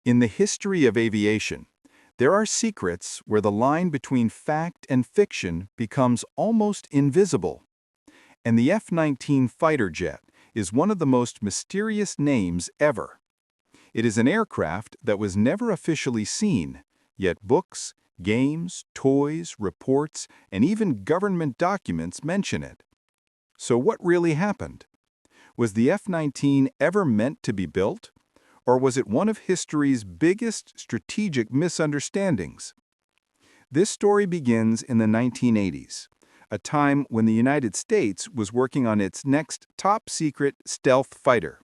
In the history of aviation, there are secrets where the line between fact and fiction becomes almost invisible. And the F-19 fighter jet is one of the most mysterious names ever. It is an aircraft that was never officially seen, yet books, games, toys, reports, and even government documents mention it. So what really happened? Was the F-19 ever meant to be built? Or was it one of history's biggest strategic misunderstandings? This story begins in the 1980s, a time when the United States was working on its next top-secret stealth fighter.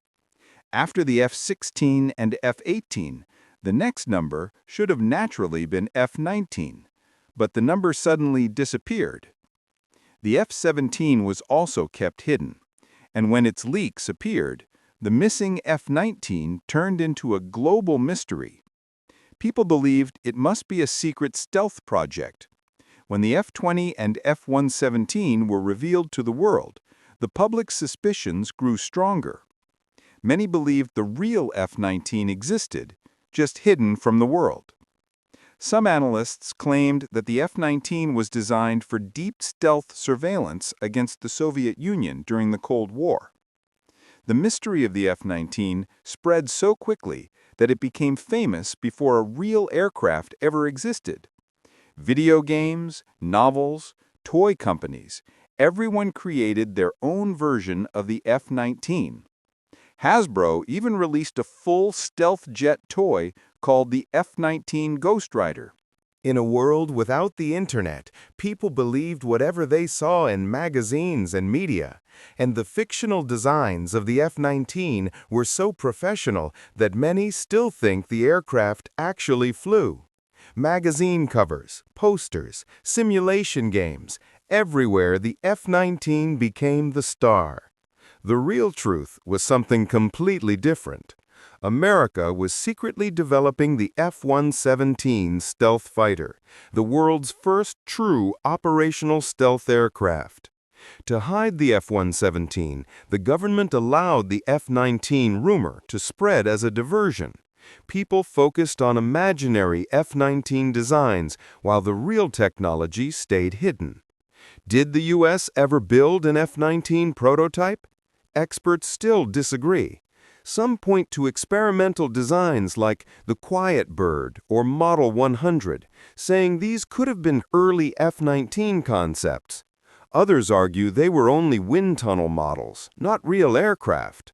After the F-16 and F-18, the next number should have naturally been F-19, but the number suddenly disappeared. The F-17 was also kept hidden, and when its leaks appeared, the missing F-19 turned into a global mystery. People believed it must be a secret stealth project. When the F-20 and F-117 were revealed to the world, the public's suspicions grew stronger. Many believed the real F-19 existed, just hidden from the world. Some analysts claimed that the F-19 was designed for deep stealth surveillance against the Soviet Union during the Cold War. The mystery of the F-19 spread so quickly that it became famous before a real aircraft ever existed. Video games, novels, toy companies, everyone created their own version of the F-19. Hasbro even released a full stealth jet toy called the F-19 Ghost Rider. In a world without the internet, people believed whatever they saw in magazines and media, and the fictional designs of the F-19 were so professional that many still think the aircraft actually flew. Magazine covers, posters, simulation games, everywhere the F-19 became the star. The real truth was something completely different. America was secretly developing the F-117 stealth fighter, the world's first true operational stealth aircraft. To hide the F-117, the government allowed the F-19 rumor to spread as a diversion. People focused on imaginary F-19 designs while the real technology stayed hidden. Did the U.S. ever build an F-19 prototype? Experts still disagree. Some point to experimental designs like the Quiet Bird or Model 100, saying these could have been early F-19 concepts. Others argue they were only wind tunnel models, not real aircraft.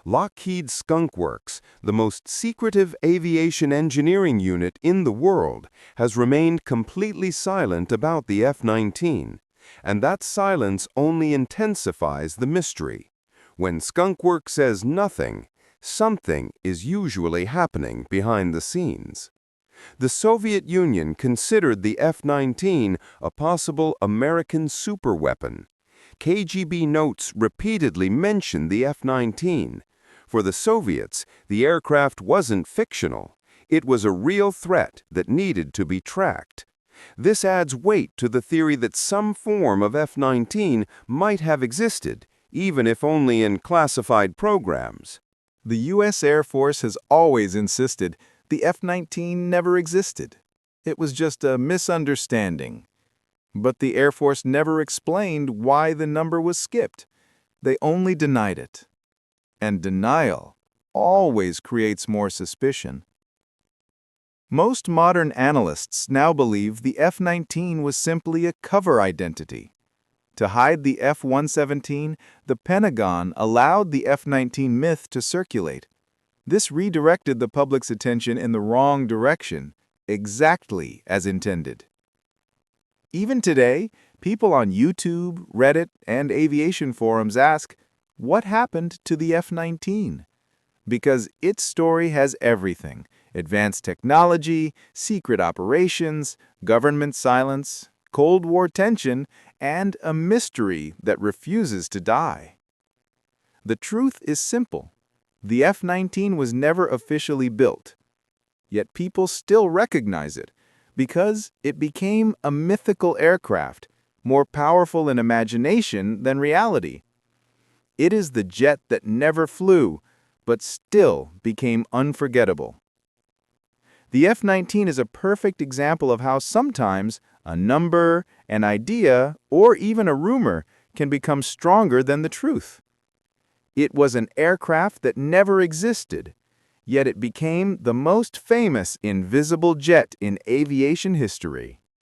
Lockheed Skunk Works, the most secretive aviation engineering unit in the world, has remained completely silent about the F-19, and that silence only intensifies the mystery. When Skunk Works says nothing, something is usually happening behind the scenes. The Soviet Union considered the F-19 a possible American superweapon. KGB notes repeatedly mentioned the F-19. For the Soviets, the aircraft wasn't fictional. It was a real threat that needed to be tracked. This adds weight to the theory that some form of F-19 might have existed, even if only in classified programs. The U.S. Air Force has always insisted the F-19 never existed. It was just a misunderstanding. But the Air Force never explained why the number was skipped. They only denied it. And denial always creates more suspicion. Most modern analysts now believe the F-19 was simply a cover identity. To hide the F-117, the Pentagon allowed the F-19 myth to circulate. This redirected the public's attention in the wrong direction, exactly as intended. Even today, people on YouTube, Reddit, and aviation forums ask, what happened to the F-19? Because its story has everything: advanced technology, secret operations, government silence, Cold War tension, and a mystery that refuses to die. The truth is simple. The F-19 was never officially built, yet people still recognize it because it became a mythical aircraft, more powerful in imagination than reality. It is the jet that never flew, but still became unforgettable. The F-19 is a perfect example of how sometimes a number, an idea, or even a rumor can become stronger than the truth. It was an aircraft that never existed, yet it became the most famous invisible jet in aviation history.